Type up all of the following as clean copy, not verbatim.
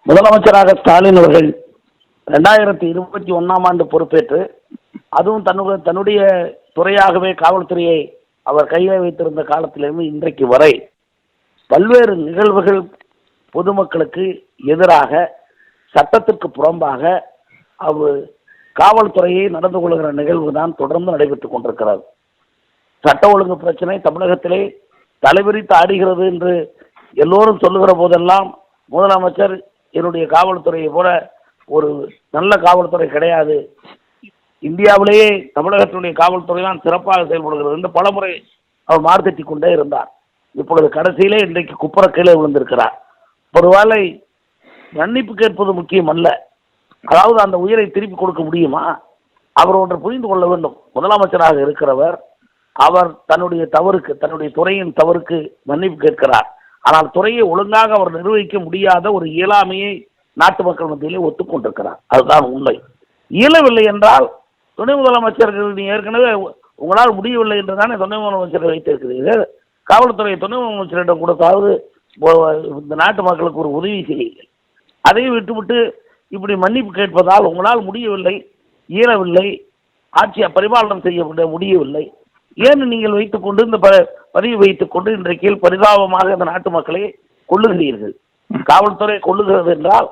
முதலமைச்சராக ஸ்டாலின் அவர்கள் 2021ஆம் ஆண்டு பொறுப்பேற்று, அதுவும் தன்னுடைய துறையாகவே காவல்துறையை அவர் கையில் வைத்திருந்த காலத்திலிருந்து இன்றைக்கு வரை பல்வேறு நிகழ்வுகள் பொதுமக்களுக்கு எதிராக, சட்டத்திற்கு புறம்பாக அவர் காவல்துறையை நடந்து கொள்கிற நிகழ்வு தான் தொடர்ந்து நடைபெற்றுக் கொண்டிருக்கிறது. சட்ட ஒழுங்கு பிரச்சனை தமிழகத்திலே தலைவிரித்து ஆடுகிறது என்று எல்லோரும் சொல்லுகிற போதெல்லாம், முதலமைச்சர் என்னுடைய காவல்துறையை போல ஒரு நல்ல காவல்துறை கிடையாது, இந்தியாவிலேயே தமிழகத்தினுடைய காவல்துறை தான் சிறப்பாக செயல்படுகிறது என்று பலமுறை அவர் மார்த்தட்டி கொண்டே இருந்தார். இப்பொழுது கடைசியிலே இன்றைக்கு குப்புற கீழே விழுந்திருக்கிறார். ஒருவேளை மன்னிப்பு கேட்பது முக்கியம் அல்ல, அதாவது அந்த உயிரை திருப்பி கொடுக்க முடியுமா? அவர் ஒன்று புரிந்து கொள்ள வேண்டும். முதலமைச்சராக இருக்கிறவர், அவர் தன்னுடைய துறையின் தவறுக்கு மன்னிப்பு கேட்கிறார். ஆனால் துறையை ஒழுங்காக அவர் நிர்வகிக்க முடியாத ஒரு இயலாமையை நாட்டு மக்கள் மத்தியிலே ஒத்துக்கொண்டிருக்கிறார். அதுதான் உண்மை. இயலவில்லை என்றால் துணை முதலமைச்சர்கள் நீ ஏற்கனவே உங்களால் முடியவில்லை என்று தானே துணை முதலமைச்சரை வைத்திருக்கிறீர்கள். காவல்துறை துணை முதலமைச்சரிடம் கொடுத்தாவது இந்த நாட்டு மக்களுக்கு ஒரு உதவி செய்யுங்கள். அதையும் விட்டுவிட்டு இப்படி மன்னிப்பு கேட்பதால் உங்களால் முடியவில்லை, இயலவில்லை, ஆட்சியை பரிபாலனம் செய்ய முடியவில்லை, ஏன் நீங்கள் வைத்துக்கொண்டு இந்த பதிவு வைத்துக்கொண்டு இன்றைக்கு பரிதாபமாக இந்த நாட்டு மக்களை கொள்ளுகிறீர்கள்? காவல்துறை கொள்ளுகிறது என்றால்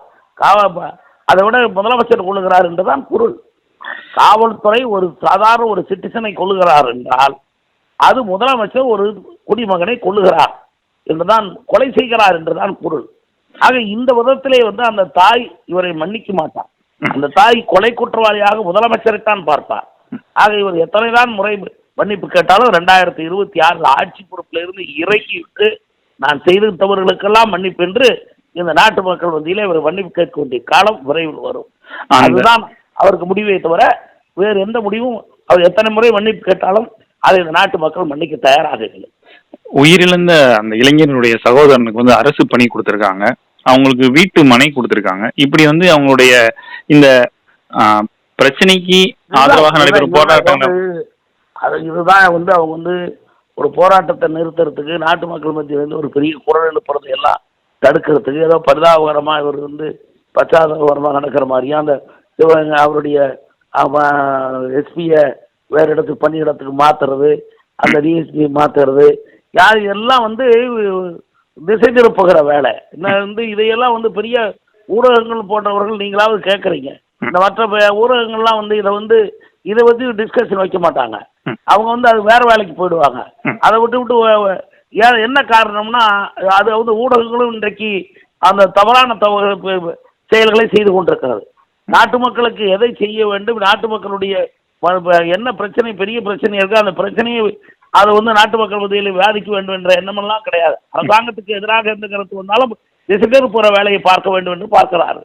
அதை விட முதலமைச்சர் கொள்ளுகிறார் என்றுதான் பொருள். காவல்துறை ஒரு சாதாரண ஒரு சிட்டிசனை கொள்ளுகிறார் என்றால் அது முதலமைச்சர் ஒரு குடிமகனை கொள்ளுகிறார் என்றுதான், கொலை செய்கிறார் என்றுதான் பொருள். ஆக இந்த விதத்திலே அந்த தாய் இவரை மன்னிக்க மாட்டார். அந்த தாய் கொலை குற்றவாளியாக முதலமைச்சரைத்தான் பார்ப்பார். ஆக இவர் எத்தனை தான் முறை மன்னிப்பு கேட்டாலும் 2026 ஆட்சி பொறுப்பில் இருந்து இறக்கி விட்டு நான் செய்த தவறுகளுக்கெல்லாம் மன்னிப்பு என்று இந்த நாட்டு மக்கள் மத்தியிலே இவர் மன்னிப்பு கேட்க வேண்டிய காலம் விரைவில் வரும். அதுதான் அவருக்கு முடிவை தவிர வேறு எந்த முடிவும், அவர் எத்தனை முறை மன்னிப்பு கேட்டாலும் அதை இந்த நாட்டு மக்கள் மன்னிக்க தயாராக இல்லை. உயிரிழந்த அந்த இளைஞனுடைய சகோதரனுக்கு அரசு பணி கொடுத்திருக்காங்க, அவங்களுக்கு வீட்டு மனை கொடுத்திருக்காங்க. இப்படி அவங்களுடைய இந்த பிரச்சனைக்கு ஆதரவாக நடைபெறும் போராட்டங்கள் இதுதான் அவங்க ஒரு போராட்டத்தை நிறுத்துறதுக்கு, நாட்டு மக்கள் மத்தியில் ஒரு பெரிய குரல் எழுப்புறது எல்லாம் தடுக்கிறதுக்கு ஏதோ பரிதாபகரமாக இவர் பச்சாதாபகரமாக நடக்கிற மாதிரியா அந்த அவருடைய எஸ்பியை வேறு இடத்துக்கு பணியிடத்துக்கு மாற்றுறது, அந்த டிஎஸ்பியை மாற்றுறது, யார் எல்லாம் திசை திருப்புகிற வேலை. இதையெல்லாம் பெரிய ஊடகங்கள் போன்றவர்கள் நீங்களாவது கேட்குறீங்க. இந்த மற்ற ஊடகங்கள்லாம் இதை பற்றி டிஸ்கஷன் வைக்க மாட்டாங்க. அவங்க அது வேற வேலைக்கு போயிடுவாங்க. அதை விட்டு என்ன காரணம்னா, அது ஊடகங்களும் இன்றைக்கு அந்த தவறான செயல்களை செய்து கொண்டிருக்கிறது. நாட்டு மக்களுக்கு எதை செய்ய வேண்டும், நாட்டு மக்களுடைய என்ன பிரச்சனை, பெரிய பிரச்சனை இருக்கு, அந்த பிரச்சனையை அதை நாட்டு மக்கள் மத்தியில் விவாதிக்க வேண்டும் என்ற எண்ணமெல்லாம் கிடையாது. அரசாங்கத்துக்கு எதிராக எந்த கருத்து வந்தாலும் திசை திருப்புகிற வேலையை பார்க்க வேண்டும் என்று பார்க்கிறார்.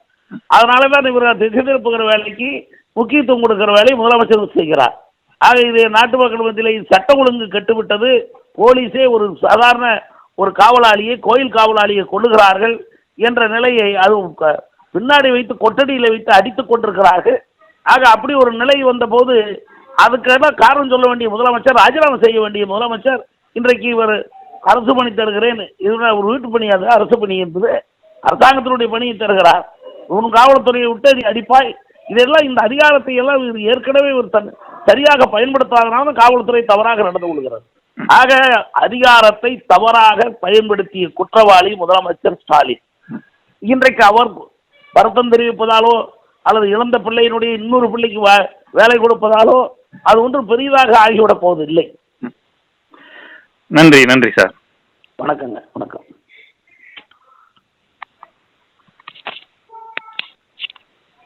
அதனால தான் இவர் திசை திருப்புகிற வேலைக்கு முக்கியத்துவம் கொடுக்கிற வேலையை முதலமைச்சர் செய்கிறார். ஆக இது நாட்டு மக்கள் மத்தியில் சட்டம் ஒழுங்கு கெட்டுவிட்டது. போலீஸே ஒரு சாதாரண ஒரு காவலாளியை, கோயில் காவலாளியை கொள்ளுகிறார்கள் என்ற நிலையை அது பின்னாடி வைத்து கொட்டடியில் வைத்து அடித்துக் கொண்டிருக்கிறார்கள். ஆக அப்படி ஒரு நிலை வந்தபோது அதுக்கெல்லாம் காரணம் சொல்ல வேண்டிய முதலமைச்சர், ராஜினாமா செய்ய வேண்டிய முதலமைச்சர் இன்றைக்கு இவர் அரசு பணி தருகிறேன், இது ஒரு வீட்டு பணியாது, அரசு பணி என்பது அரசாங்கத்தினுடைய பணியை தருகிறார், உன் காவல்துறையை விட்டு அடிப்பாய், இதெல்லாம் இந்த அதிகாரத்தை எல்லாம் ஏற்கனவே ஒரு சரியாக பயன்படுத்தாதனால காவல்துறை தவறாக நடந்து கொள்கிறது. ஆக அதிகாரத்தை தவறாக பயன்படுத்திய குற்றவாளி முதலமைச்சர் ஸ்டாலின். இன்றைக்கு அவர் வருத்தம் தெரிவிப்பதாலோ அல்லது இழந்த பிள்ளையினுடைய இன்னொரு பிள்ளைக்கு வேலை கொடுப்பதாலோ அது ஒன்றும் பெரிதாக ஆகிவிடப் போவதில்லை. நன்றி சார். வணக்கங்க. வணக்கம்.